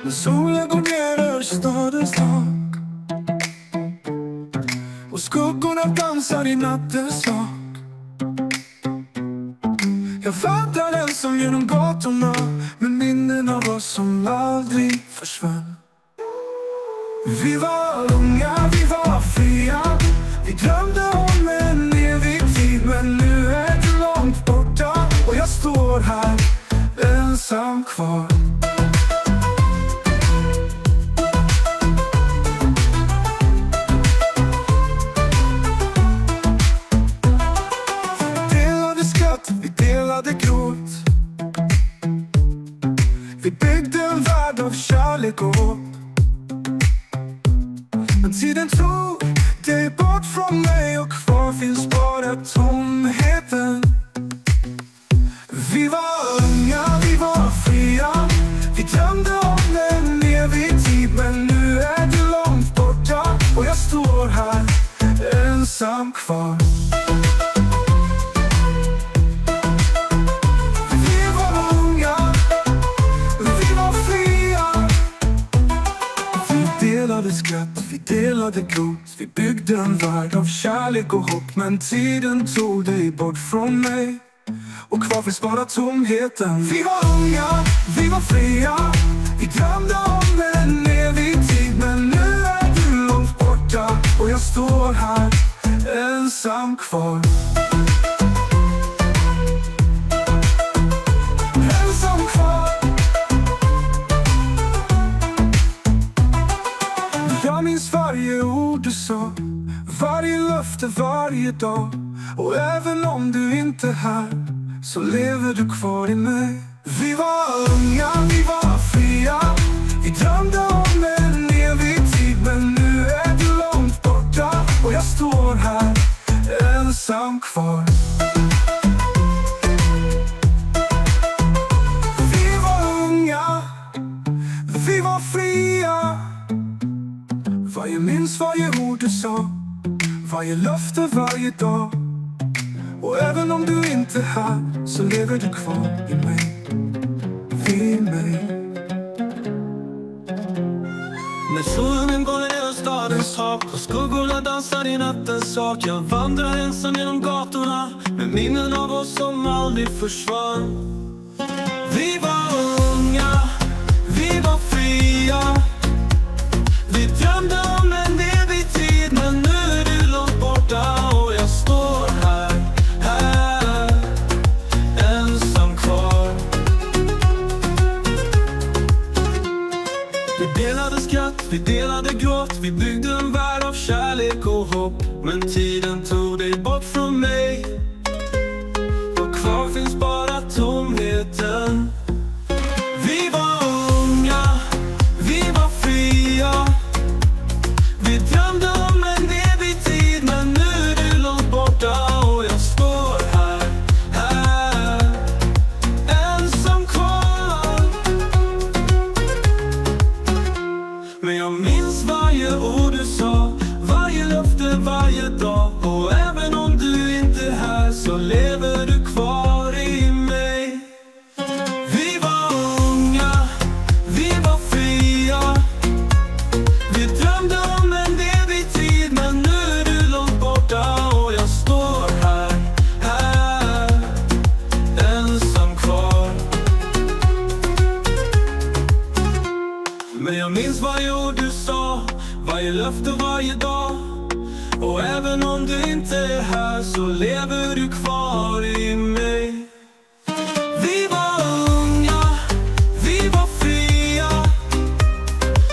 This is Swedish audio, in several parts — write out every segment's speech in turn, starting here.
När solen går ner över stadens tak och skuggorna dansar i nattens sak. Jag vandrar ensam genom gatorna med minnen av oss som aldrig försvann. Vi var unga, vi var fria. Vi drömde om en evig tid, men nu är du långt borta och jag står här ensam kvar. Vi delade skratt, vi delade gråt. Vi byggde en värld av kärlek och hopp. Men tiden tog dig bort från mig och kvar finns bara tomheten. Vi var unga, vi var fria. Vi drömde om en evig tid, men nu är du långt borta och jag står här ensam kvar. Vi var unga, vi var fria. Vi delade skratt, vi delade gråt. Vi byggde en värld av kärlek och hopp. Men tiden tog dig bort från mig och kvar finns bara tomheten. Vi var unga, vi var fria. Vi drömde om en evig tid, men nu är du långt borta och jag står här ensam kvar. Ensam kvar. Jag minns varje ord du sa, varje löfte, varje dag. Och även om du inte är här så lever du kvar i mig. Vi var unga, vi var fria. Vi drömde om en evig tid, men nu är du långt borta och jag står här ensam kvar. Vi var unga, vi var fria. Jag minns varje ord du sa, varje löfte, varje dag. Och även om du inte är här så lever du kvar i mig, vid mig. När solen går ner stadens tak och skuggorna dansar i nattens sak. Jag vandrar ensam genom gatorna med minnen av oss som aldrig försvann. Vi var unga, vi var fria. Vi drömde om en evig tid, men nu är du långt borta och jag står här ensam kvar. Vi delade skratt, vi delade gråt. Vi byggde en värld av kärlek och hopp. Men tiden tog dig bort från mig och kvar finns bara tomheten. Vi var unga, vi var fria. Vi drömde om en evig tid, men nu är du långt borta och jag står här ensam kvar. Men jag minns varje ord du sa, varje löfte, varje dag. Och även om du inte är här så lever du kvar i mig. Vi var unga, vi var fria. Vi drömde om en evig tid, men nu är du långt borta och jag står här ensam kvar. Men jag minns varje ord du sa, varje löfte, varje dag. Och även om du inte är här så lever du kvar i mig. Vi var unga, vi var fria.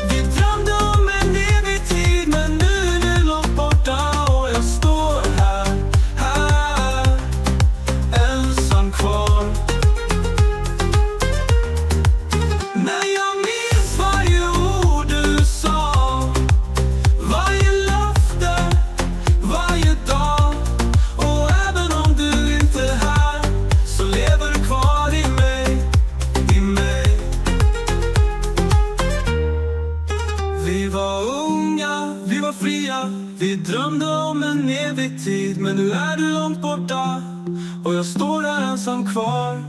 Vi drömde om en evig tid, men nu är du långt borta och jag står här ensam kvar. När jag minns varje ord du sa, varje löfte, varje dag. Och även om du inte är här så lever du kvar i mig, i mig. Vi var unga, vi var fria. Vi drömde om en evig tid, men nu är du långt borta och jag står där ensam kvar.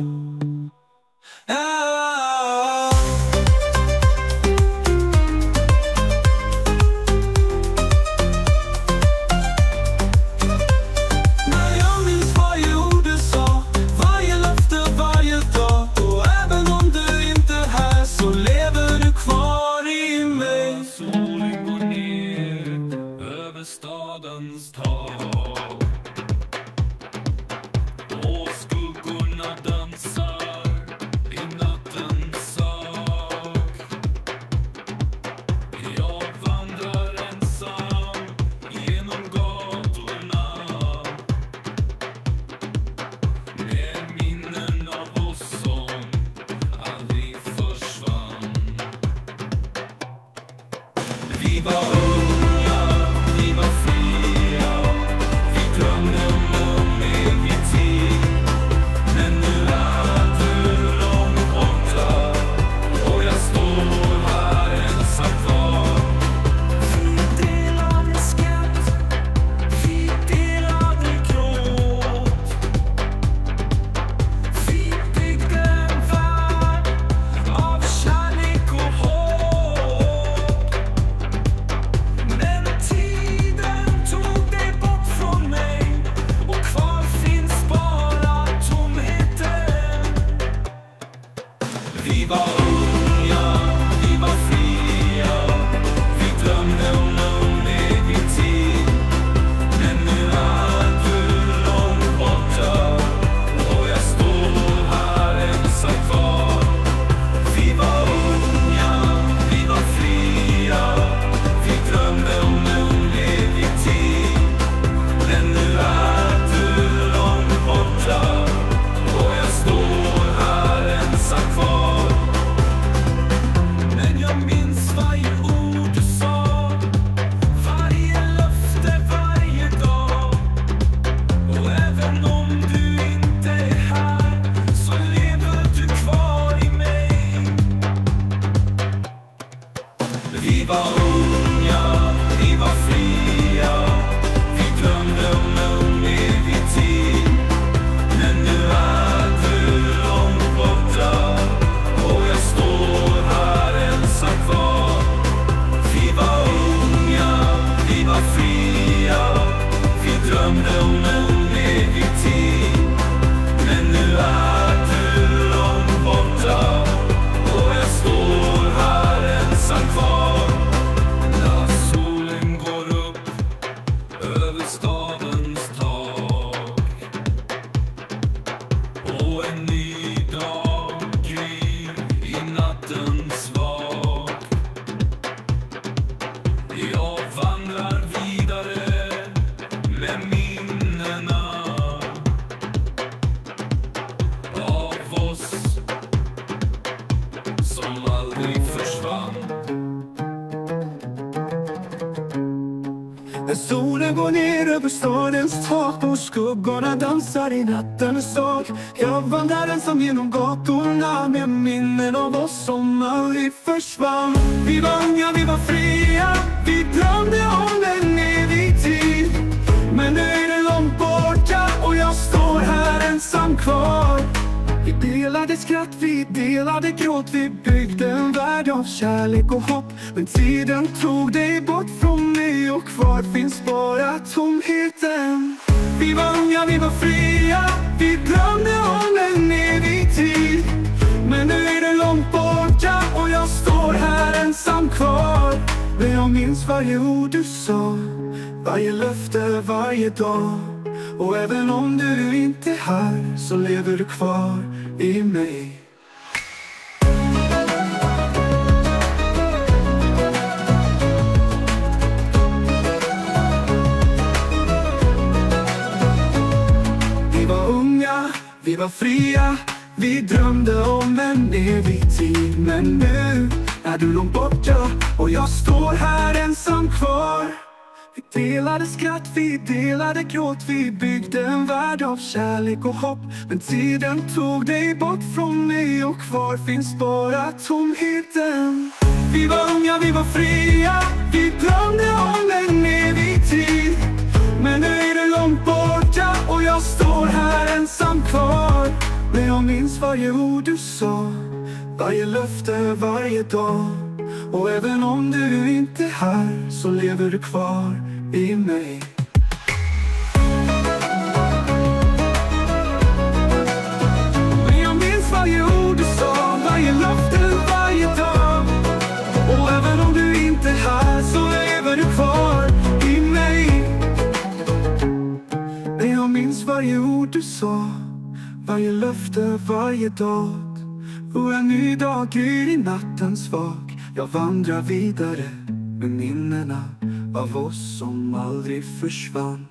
Vi var unga, vi var fria, vi drömde om en evig tid. Men nu är du långt borta och jag står här ensam kvar. Vi var unga, vi var fria, vi drömde om en evig tid. Men nu är du långt borta och jag står här ensam kvar. Men jag minns varje ord du sa, varje löfte, varje dag. Och även om du inte är här så lever du kvar i mig. Vi var unga, vi var fria, vi drömde om en evig tid. Men nu är du långt borta och jag står här ensam kvar. Vi var unga, vi var fria, vi drömde om en evig tid. Men nu är du långt borta och jag står här ensam kvar. När solen går upp över stadens tak och en ny dag gryr i nattens vak. Jag vandrar vidare med minnena av oss som aldrig försvann. När solen går ner över stadens tak och skuggorna dansar i nattens sak. Jag vandrar ensam genom gatorna med minnen av oss som aldrig försvann. Vi var unga, vi var fria, vi drömde om en evig tid. Men nu är det långt borta och jag står här ensam kvar. Vi delade skratt, vi delade gråt, vi byggde en värld av kärlek och hopp. Men tiden tog dig bort från mig och kvar finns bara tomheten. Vi var unga, vi var fria, vi drömde om en evig tid. Men nu är det långt borta och jag står här ensam kvar. Men jag minns varje ord du sa, varje löfte, varje dag. Och även om du inte är här så lever du kvar i mig. Vi var unga, vi var fria, vi drömde om en evig tid. Men nu är du långt borta och jag står här ensam kvar. Vi delade skratt, vi delade gråt, vi byggde en värld av kärlek och hopp. Men tiden tog dig bort från mig och kvar finns bara tomheten. Vi var unga, vi var fria, vi drömde om en evig tid. Men nu är det långt borta och jag står här ensam kvar. Men jag minns varje ord du sa, varje löfte, varje dag. Och även om du inte är här så lever du kvar i mig. Men jag minns varje ord du sa, varje löfte, varje dag. Och även om du inte är här så lever du kvar i mig. Men jag minns varje ord du sa, varje löfte, varje dag. Och en ny dag gryr i nattens vak. Jag vandrar vidare med minnena av oss som aldrig försvann.